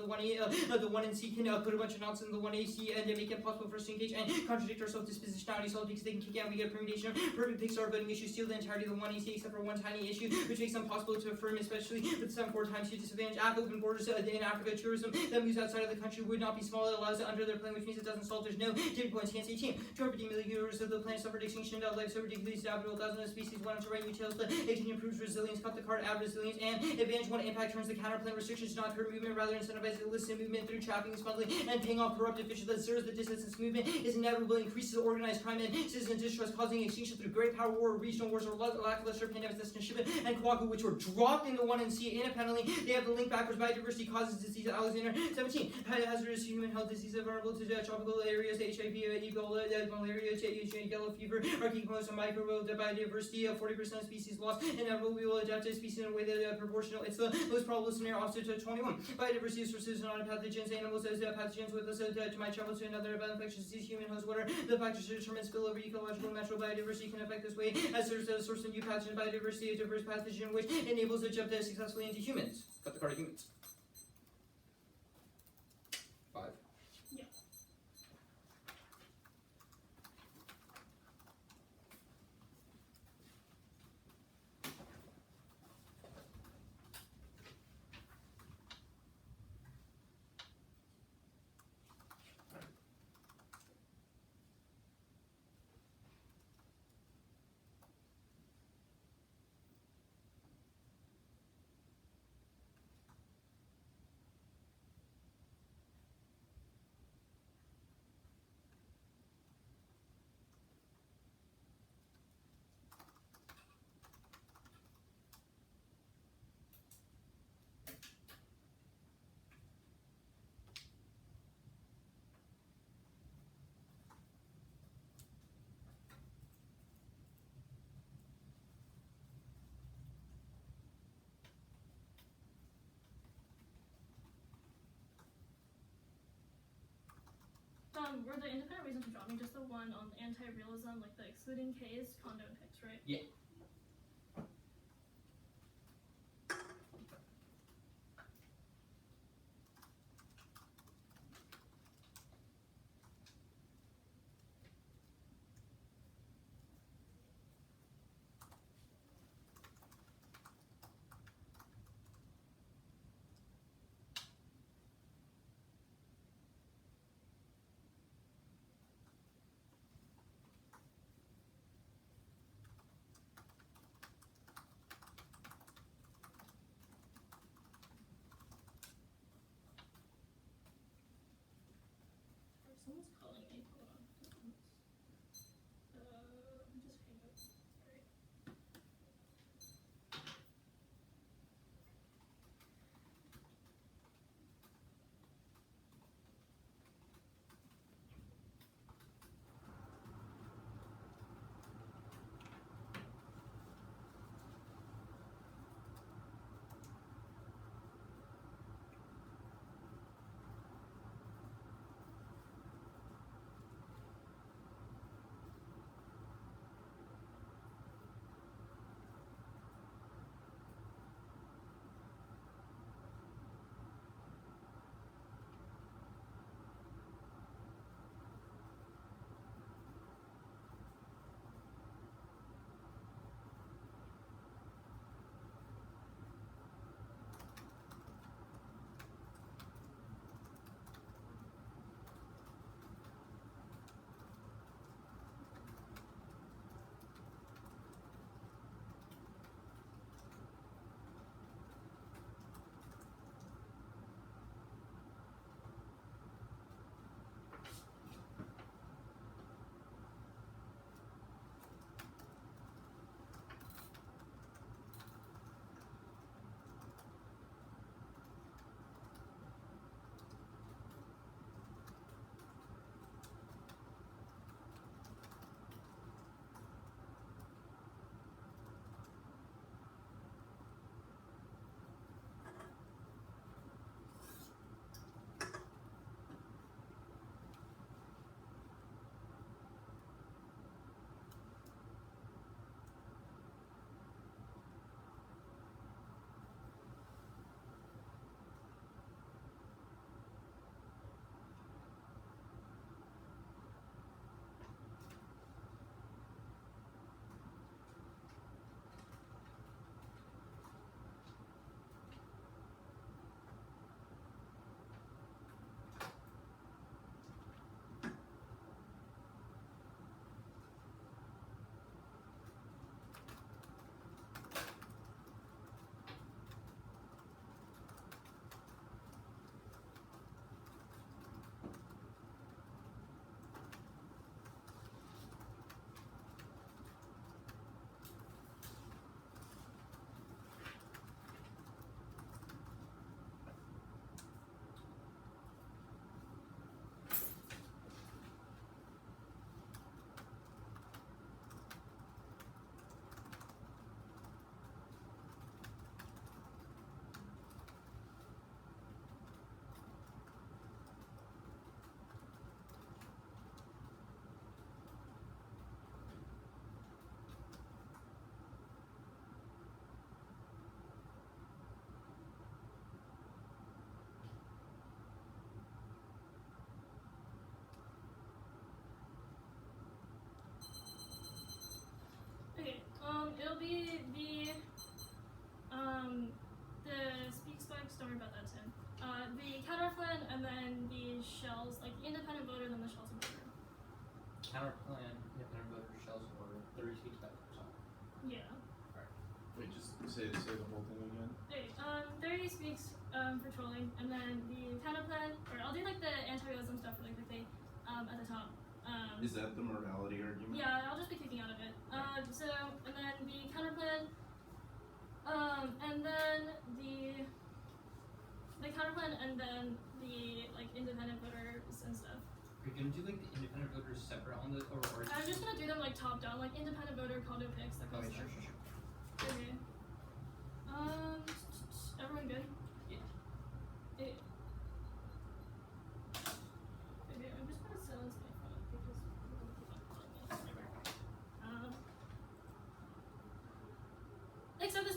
Speaker 3: the 1 in C can put a bunch of nonsense in the 1AC and make it possible for us to engage and contradict our self-dispositionality solve because they can kick out and we get a permutation. Perfect picks our voting issue, steal the entirety of the 1AC except for one tiny issue, which makes them possible to affirm, especially with some 4 times to disadvantage. Open borders in Africa, tourism that moves outside of the country would not be small. It allows it under their plan, which means it doesn't solve. There's no tipping points. Hence 18. 250 million years of the planet suffered extinction. Life so ridiculously habitable. Thousands of species went on to right details. The 18 improves resilience. Cut the card, add resilience, and advantage 1 impact turns the counterplan restrictions to not hurt movement, rather incentivize illicit movement through trafficking, smuggling, and paying off corrupt officials that serves the distance. Movement is inevitable, increases organized crime and citizen distrust, causing extinction through great power war, regional wars, or lackluster pandemics, destination and Kwaku, which were dropped into 1 and C independently. They have the link backwards. Biodiversity causes disease. Alexander 17. Hazardous human health diseases are vulnerable to tropical areas. HIV, Ebola, malaria, yellow fever are key components of microbial biodiversity. 40% of species lost, and we will adapt to species in a way that is proportional. It's the most probable scenario. Opposite to 21. Biodiversity sources non-pathogens. Animals as pathogens with us to might travel to another infectious disease. Human host. What are the factors to determine spillover? Ecological and natural biodiversity can affect this way as serves as a source of new pathogen. Biodiversity, a diverse pathogen which enables a jump successfully into humans. Cut the card of humans. 5.
Speaker 2: Yeah. were the independent reasons for dropping just the one on anti-realism, like the excluding case, condo, and picks, right?
Speaker 3: Yeah.
Speaker 2: Someone's calling me. Hold on. Just hang up. Sorry. It'll be the speak spikes, don't worry about that, Tim. The counterplan and then the shells, like the independent voter, then the shells in order.
Speaker 3: Counterplan, independent voter, shells in order, 30 speech back to top.
Speaker 2: Yeah.
Speaker 1: Wait, just say the whole thing again.
Speaker 2: Okay, 30 speaks for trolling, and then the counterplan, or I'll do like the anti-realism stuff really quickly at the top.
Speaker 1: Is that the morality argument?
Speaker 2: Yeah, I'll just be kicking out of it. And then the counterplan, and then the counterplan, and then the like independent voters and stuff.
Speaker 3: Are you gonna do like the independent voters separate on the, or
Speaker 2: I'm just gonna do them like top down, like independent voter, condo picks, that kind of
Speaker 3: sure.
Speaker 2: stuff. Okay. Everyone good?
Speaker 3: Yeah.
Speaker 2: Okay, I'm just gonna silence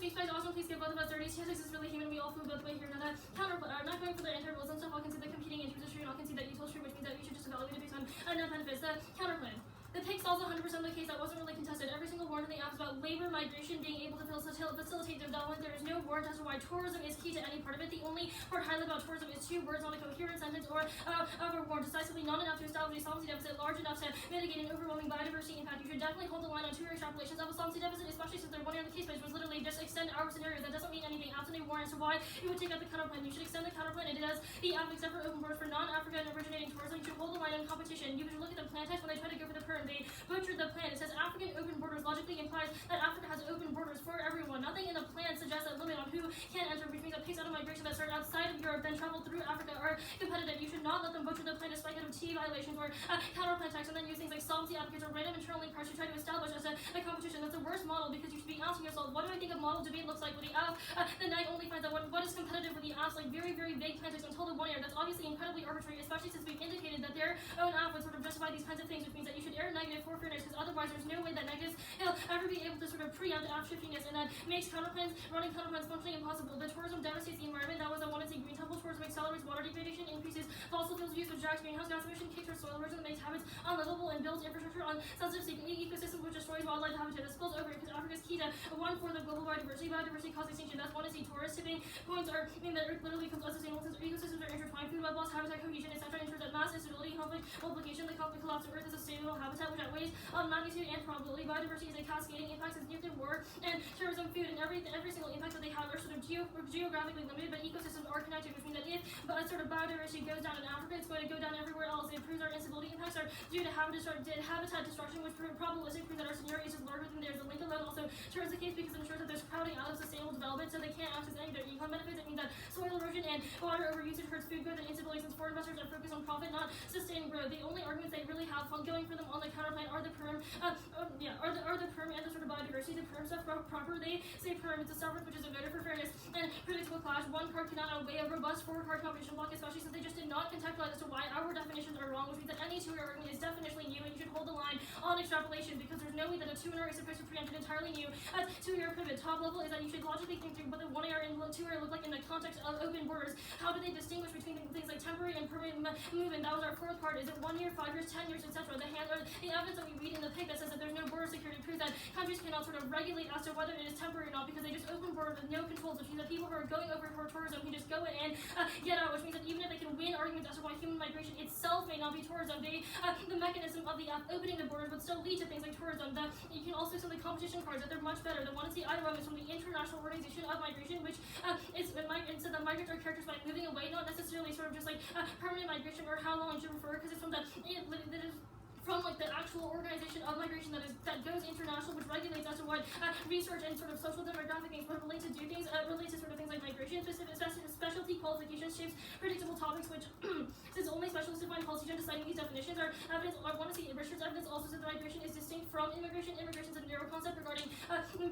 Speaker 2: speaks by awesome, please give both of us 30 statistics is really human, we all feel both way here. Now that counterpart, I'm not going for the intervals and stuff, I'll concede the competing interests is true, and I'll concede that you told true, which means that we should just evaluate it based on net benefits. The counterplan. The pick solves 100% of the case that wasn't really contested. Every single word in the app is about labor migration being able to facilitate development. There is no word as to why tourism is key to any part of it. The only part highlighted about tourism is 2 words on a coherent sentence or word decisively not enough to establish a solvency deficit large enough to mitigate an overwhelming biodiversity impact. You should definitely hold the line on 2-year extrapolations of a solvency deficit, especially since they're 1 year on the case page, was literally just extend our scenario. That doesn't mean anything. Absolutely warrant as to why you would take out the counterplan. You should extend the counterplan, and it does the app except for open borders for non-African originating tourism. You should hold the line on competition. You should look at the plan text when they try to go for the perm. They butchered the plan. It says African open borders logically implies that Africa has open borders for everyone. Nothing in the plan suggests a limit on who can enter, which means that pigs out of migration that start outside of Europe then travel through Africa are competitive. You should not let them butcher the plan despite kind of T violations or counterplan text and then use things like solvency applicants or random internal link cards to try to establish as a competition. That's the worst model because you should be asking yourself, what do I think a model debate looks like with the app? The night only finds out what is competitive with the apps, like very, very vague plan text until the 1 year. That's obviously incredibly arbitrary, especially since we've indicated that their own app would sort of justify these kinds of things, which means that you should err negative for fairness because otherwise there's no way that negatives will ever be able to sort of preempt app shiftiness, and that makes running counterplans functionally impossible. The tourism devastates the environment. That was I wanted to see. Green temple tourism accelerates water degradation, increases fossil fuels use, which drives greenhouse gas emission, kicks our soil erosion, that makes habits unlivable, and builds infrastructure on sensitive ecosystems, which destroys wildlife habitat. It spills over because Africa's key to 1/4 of global biodiversity. Biodiversity causes extinction. That's want to see tourist tipping points are mean that Earth literally becomes unsustainable since ecosystems are intertwined. Food web loss, habitat cohesion, etc. ensures that mass instability, conflict, multiplication, the conflict collapse of Earth is a sustainable habitat which outweighs magnitude and probability. Biodiversity is a cascading impact since nuclear war and tourism, food, and every single impact that they have are sort of geographically limited, but ecosystems are connected, which means that if sort of biodiversity goes down in Africa, it's going to go down everywhere else. It proves our instability impacts are due to habitat destruction, which probabilistic proves that our scenario is just larger than theirs. The link alone also turns the case because it ensures that there's crowding out of sustainable development, so they can't access any of their econ benefits. It means that soil erosion and water overusage hurts food growth and instability since foreign investors are focused on profit, not sustaining growth. The only arguments they really have going for them on the counterplan are the perm, are the perm and the sort of biodiversity. The perm stuff proper. They say perm. It's a suffrage which is a voter for fairness and predictable clash. One card cannot outweigh a robust 4-card competition block, especially since they just did not contextualize as to why our definitions are wrong, which means that any 2-year argument is definitionally new, and you should hold the line on extrapolation because there's no way that a 2-year is supposed to preempt an entirely new 2-year pivot. Top level is that you should logically think through what the 1-year and 2-year look like in the context of open borders. How do they distinguish between things like temporary and permanent movement? That was our 4th card. Is it 1 year, 5 years, 10 years, etc.? The evidence that we read in the pick that says that there's no border security proves that countries cannot sort of regulate as to whether it is temporary or not because they just open borders with no controls, which means that people who are going over for tourism can just go in and get out, which means that even if they can win arguments as to why human migration itself may not be tourism, the mechanism of the app opening the borders would still lead to things like tourism. You can also send the competition cards that they're much better. The one in the item is from the International Organization of Migration, which it said that migrants are characterized by moving away, not necessarily sort of just like permanent migration or how long you should refer, because it's from from like the actual organization of migration that goes international, which regulates as to what research and sort of social demographic things would relate to relate to sort of things like migration, specialty qualifications, shapes, predictable topics, which since only specialists define policy on deciding these definitions, our evidence, I want to see Richard's evidence also says that migration is distinct from immigration. Immigration is a narrow concept regarding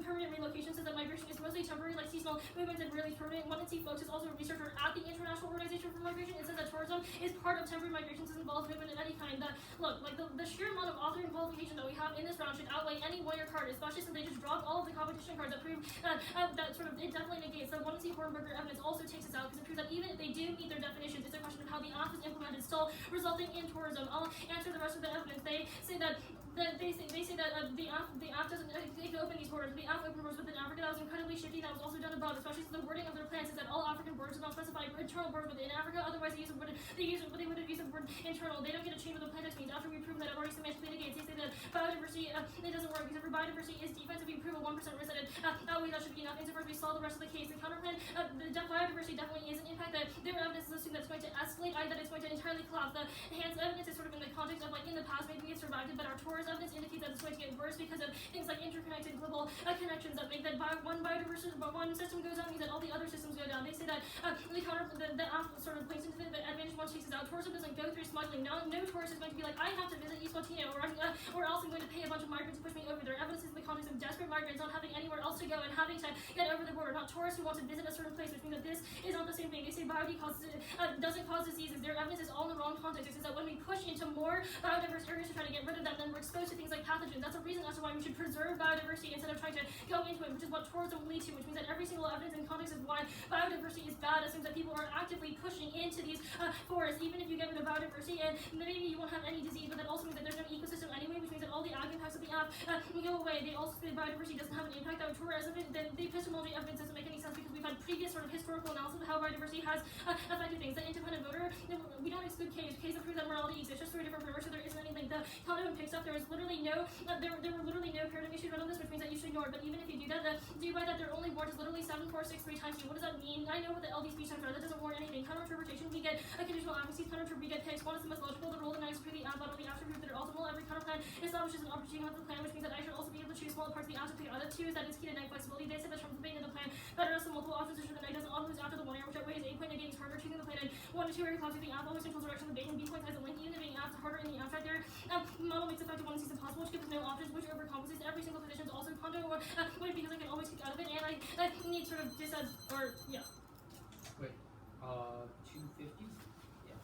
Speaker 2: permanent relocation, says that migration is mostly temporary, like seasonal movements, and rarely permanent. One and C folks is also a researcher at the International Organization for Migration. It says that tourism is part of temporary migrations and involves movement of any kind. The sheer amount of authoring qualification that we have in this round should outweigh any 1-year card, especially since they just dropped all of the competition cards that prove that sort of it definitely negates. The 1C Hornberger evidence also takes us out because it proves that even if they do meet their definitions, it's a question of how the app is implemented, still resulting in tourism. I'll answer the rest of the evidence. They say that the app doesn't they can open these borders. The app opened borders within Africa. That was incredibly shifty. That was also done above, especially since the wording of their plans is that all African borders do not specify internal borders within Africa. Otherwise, they would have used the word internal. They don't get to change what the plan text means. After we prove that I've already semantically negates, they say that biodiversity it doesn't work because if biodiversity is defensive, we prove a 1% risk that that should be enough. Insofar as we solve the rest of the case, the counterplan, biodiversity definitely is an impact that their evidence is assuming that it's going to escalate, that it's going to entirely collapse. The Hans evidence is sort of in the context of like in the past maybe we have survived it, but our tourist evidence indicates that it's going to get worse because of things like interconnected global connections that make that one system goes down means that all the other systems go down. They say say that the app sort of plays into the advantage one chases out. Tourism doesn't go through smuggling. No tourist is going to be like, I have to visit East Latino, or else I'm going to pay a bunch of migrants to push me over there. Evidence is in the context of desperate migrants not having anywhere else to go and having to get over the border, not tourists who want to visit a certain place, which means that this is not the same thing. They say biodiversity doesn't cause diseases. Their evidence is all in the wrong context. It says that when we push into more biodiverse areas to try to get rid of them, then we're exposed to things like pathogens. That's a reason as to why we should preserve biodiversity instead of trying to go into it, which is what tourism will lead to, which means that every single evidence in context of why biodiversity is bad assumes that people are actively pushing into these forests, even if you get rid of biodiversity, and maybe you won't have any disease, but that also means that there's no ecosystem anyway, which means that all the ag impacts of the app will go away. They also say biodiversity doesn't have an impact on tourism. The epistemology evidence doesn't make any sense because we've had previous sort of historical analysis of how biodiversity has affected things. The independent voter, we don't exclude K's. K's approve that morality exists just for a different purpose, so there isn't anything. The Kandi one picks up, there was literally no, there were literally no paradigm issues on this, which means that you should ignore it. But even if you do that, do you buy that their only word is literally 7, 4, 6, 3 times 2? What does that mean? I know what the LD speech times are. That doesn't warrant anything. Counter-interpretation, we get a conditional advocacy. Counter-interpret, we get picks. One is the most logical. The role of the next prove the app, but only after proof that are optimal. Every counter plan establishes an opportunity of the plan, which means that I should also be able to choose small parts of the app to pick out of 2. Is that is key to night flexibility. They said that Trump's being in the plan better as the multiple options ensure the night doesn't always after the 1 area, which outweighs 8 point negating harder choosing the plan and 1 to 2 area clocks the app always controls direction of the bait and B point has a link even the being apps harder in the abstract there. The model makes effective 1 season possible, which gives us no options, which overcompensates every single position. Also condo or wait, because I can always kick out of it, and I need sort of disadds or yeah.
Speaker 3: Wait, 250? Yeah.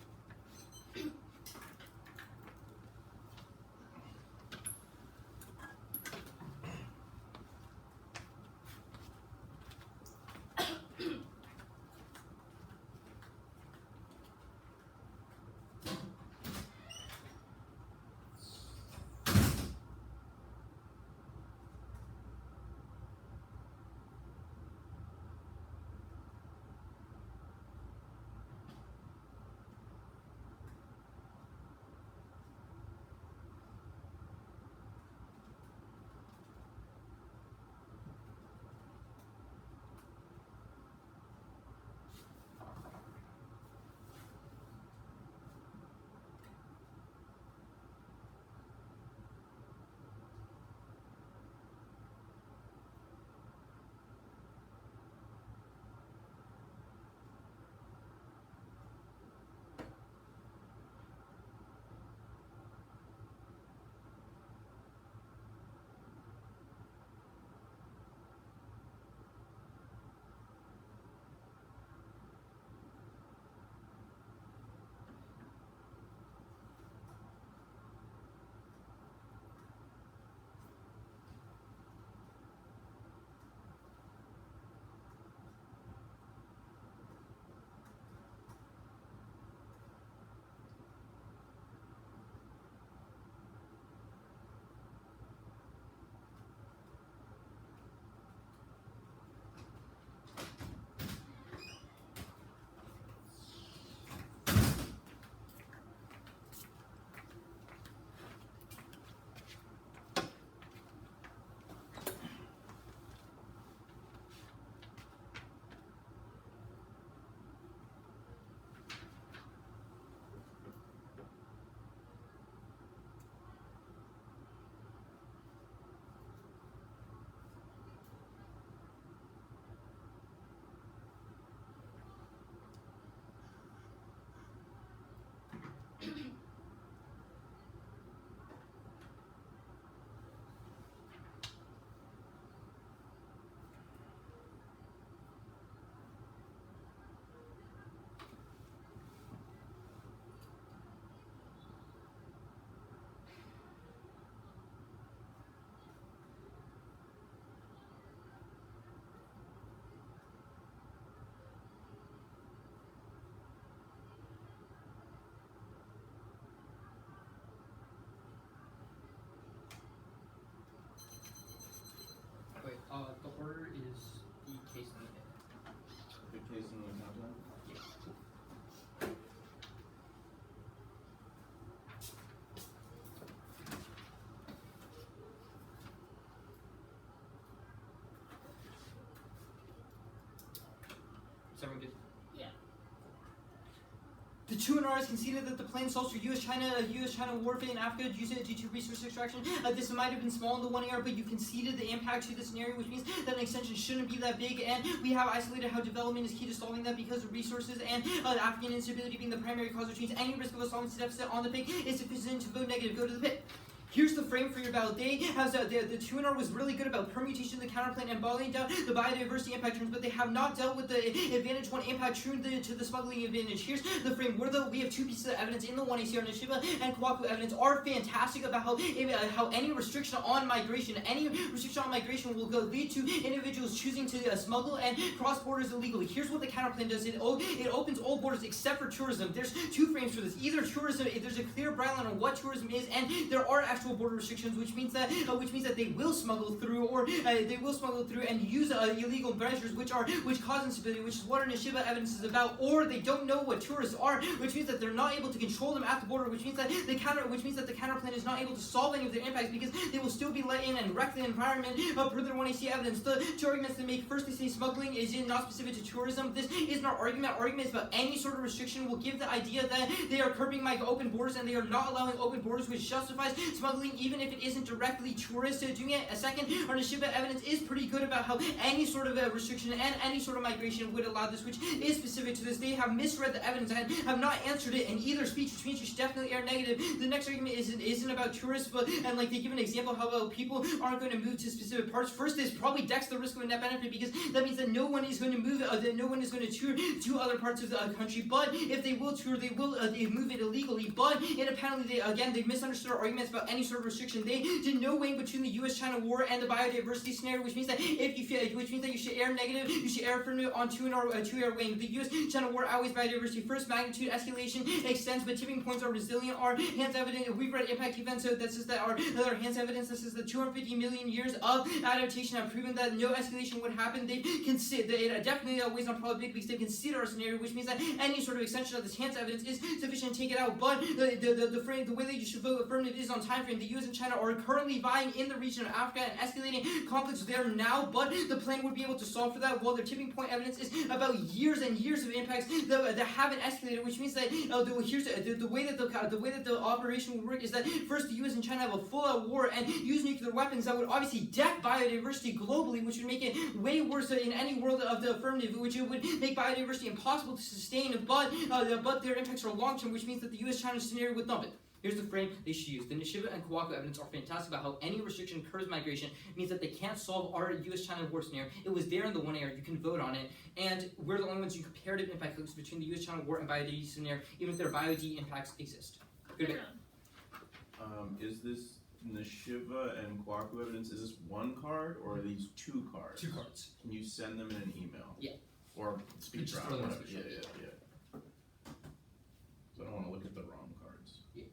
Speaker 3: The order is the case in the head.
Speaker 1: The case in the countdown?
Speaker 3: Yeah. Is everyone good?
Speaker 2: Yeah.
Speaker 3: The two NRs conceded that the plan solves for U.S.-China warfare in Africa due to resource extraction. This might have been small in the 1 AR, but you conceded the impact to the scenario, which means that an extension shouldn't be that big. And we have isolated how development is key to solving that because of resources and African instability being the primary cause, which means any risk of a solvency deficit on the pig is sufficient to vote negative. Go to the pit. Here's the frame for your battle. They have the 2NR was really good about permutation of the counterplan and bottling down the biodiversity impact terms, but they have not dealt with the advantage 1 impact true to the smuggling advantage. Here's the frame. We have 2 pieces of evidence in the 1 ACR. Nishiba and Kwaku evidence are fantastic about how any restriction on migration will lead to individuals choosing to smuggle and cross borders illegally. Here's what the counterplan does. It opens all borders except for tourism. There's 2 frames for this. Either tourism, there's a clear bright line on what tourism is, and there are actual border restrictions, which means that they will smuggle through, and use illegal measures which cause instability, which is what our Nishiba evidence is about. Or they don't know what tourists are, which means that they're not able to control them at the border, which means that the counterplan is not able to solve any of their impacts because they will still be let in and wreck the environment per their 1AC evidence. The 2 arguments they make: first, they say smuggling is not specific to tourism. This isn't our argument. Our argument is about any sort of restriction will give the idea that they are curbing open borders and they are not allowing open borders, which justifies smuggling even if it isn't directly tourists doing it. A second, our Nishiba evidence is pretty good about how any sort of restriction and any sort of migration would allow this, which is specific to this. They have misread the evidence and have not answered it in either speech, which means you should definitely err negative. The next argument isn't about tourists, but they give an example how people aren't going to move to specific parts. First, this probably decks the risk of a net benefit because that means that no one is going to move, no one is going to tour to other parts of the country. But if they will tour, they will move it illegally. But in a penalty, they misunderstood our arguments about any sort of restriction. They did no weighing between the U.S.-China war and the biodiversity scenario, which means that you should err negative, you should err affirmative on 2 AR weighing. The U.S.-China war outweighs biodiversity. First, magnitude escalation extends, but tipping points are resilient. Our hands evident. We've read impact events, so this is that our hands evidence. This is the 250 million years of adaptation have proven that no escalation would happen. They've considered it definitely weighs on probability because they've considered our scenario, which means that any sort of extension of this hands evidence is sufficient to take it out. But the way that you should vote affirmative is on time frame. The U.S. and China are currently vying in the region of Africa and escalating conflicts there now, but the plan would be able to solve for that, while their tipping point evidence is about years and years of impacts that haven't escalated, which means that the way that the operation will work is that first the U.S. and China have a full-out war and use nuclear weapons that would obviously deck biodiversity globally, which would make it way worse in any world of the affirmative, which it would make biodiversity impossible to sustain, but their impacts are long-term, which means that the U.S.-China scenario would dump it. Here's the frame they should use. The Nishiba and Kwaku evidence are fantastic about how any restriction curbs migration. It means that they can't solve our U.S.-China war scenario. It was there in the 1 AR. You can vote on it. And we're the only ones who comparative impact looks between the U.S.-China war and biodiversity scenario, even if their biod impacts exist. Good bit.
Speaker 1: Is this Nishiba and Kwaku evidence, is this 1 card or are these 2 cards?
Speaker 3: 2 cards.
Speaker 1: Can you send them in an email?
Speaker 3: Yeah.
Speaker 1: Or speech
Speaker 3: Just
Speaker 1: round,
Speaker 3: throw them in
Speaker 1: whatever.
Speaker 3: speech
Speaker 1: Yeah. So I don't want to look at the wrong cards.
Speaker 3: Yeah.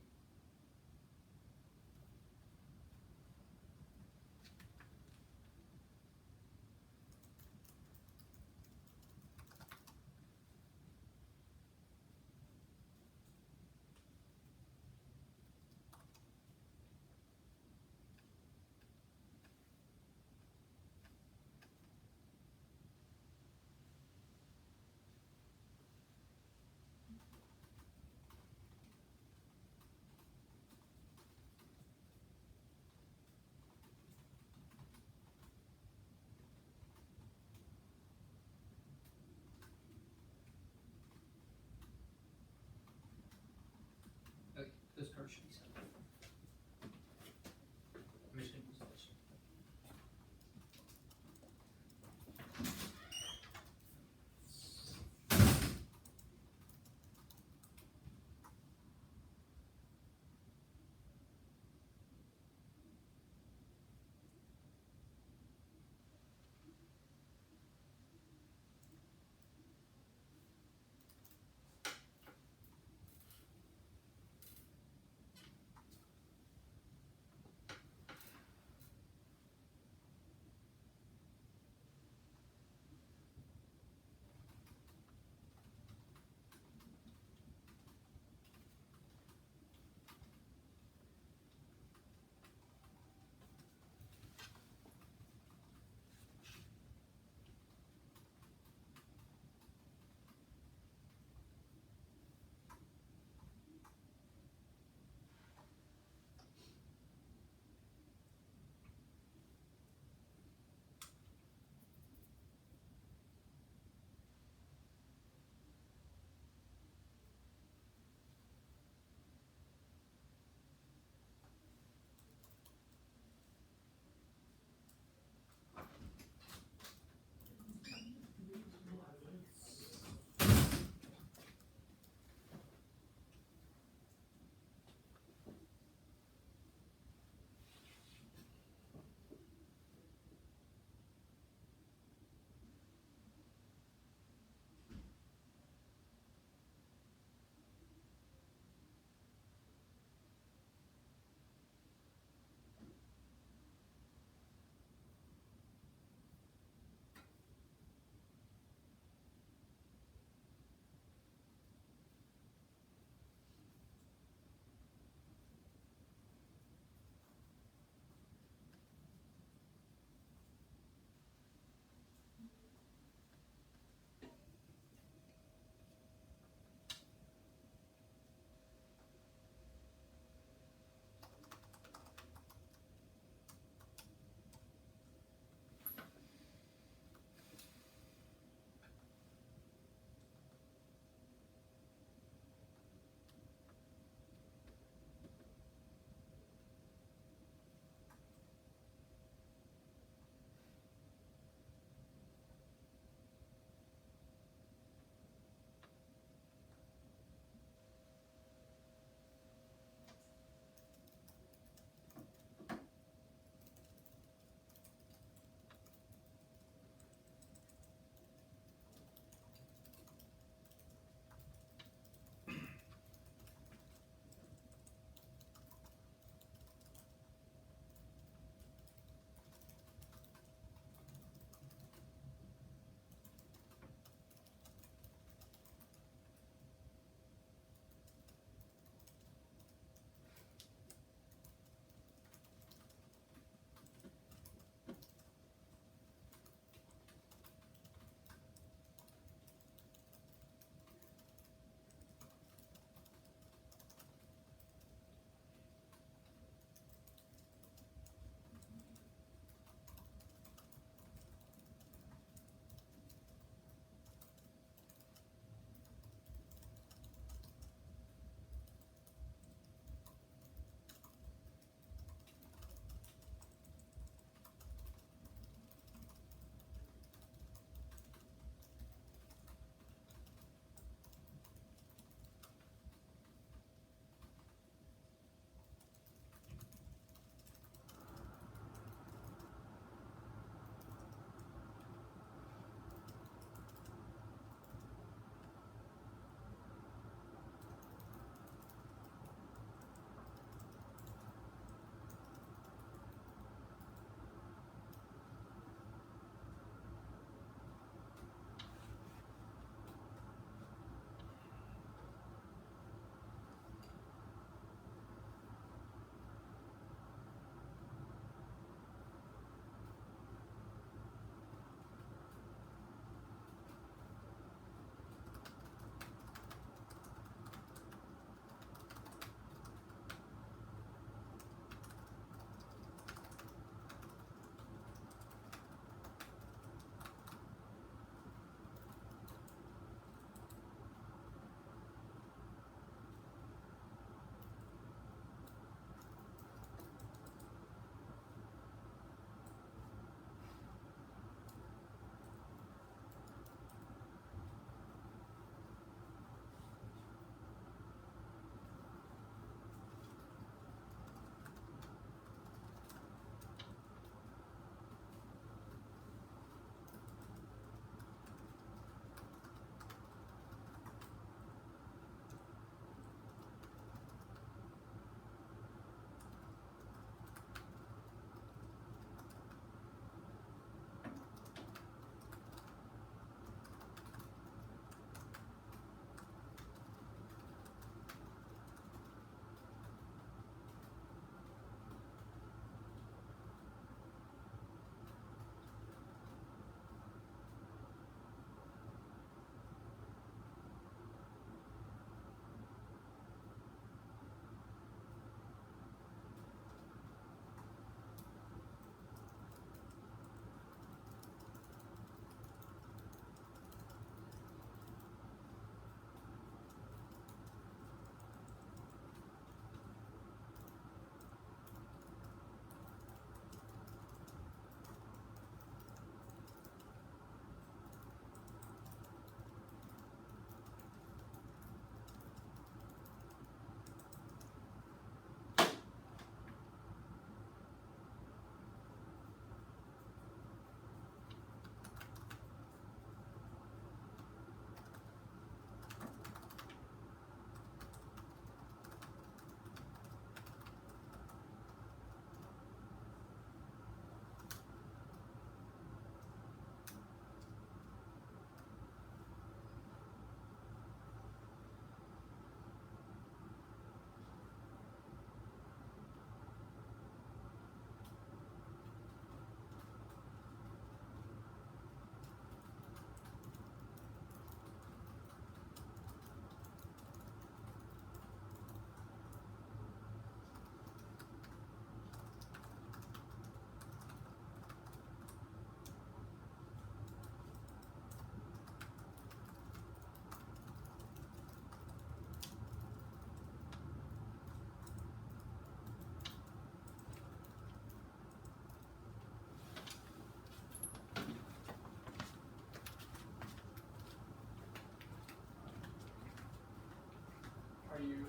Speaker 4: Are you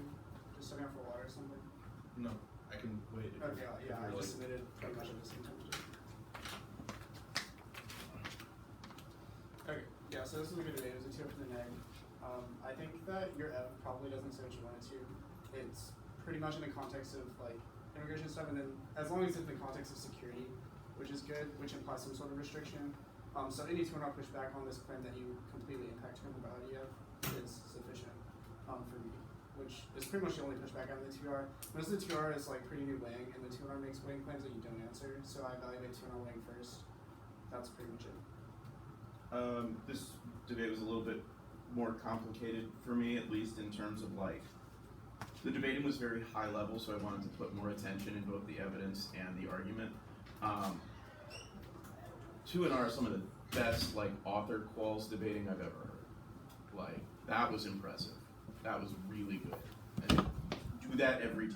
Speaker 4: just stepping out for water or something?
Speaker 1: No, I can wait.
Speaker 4: Okay, yeah, I
Speaker 1: you're
Speaker 4: just submitted pretty much at the same time. Okay, yeah, so this is a good debate. It was a 2 up for the neg. I think that your F probably doesn't say what you want it to. It's pretty much in the context of like immigration stuff, and then as long as it's in the context of security, which is good, which implies some sort of restriction. So any 2 push back on this claim that you completely impact criminality of is sufficient for me, which is pretty much the only pushback on the 2R. Most of the 2R is like pretty new weighing, and the 2R makes weighing claims that you don't answer, so I evaluate 2R weighing first. That's pretty much it.
Speaker 1: This debate was a little bit more complicated for me, at least in terms of like, the debating was very high level, so I wanted to put more attention in both the evidence and the argument. 2R are some of the best like author quals debating I've ever heard. Like, that was impressive. That was really good. And do that every time.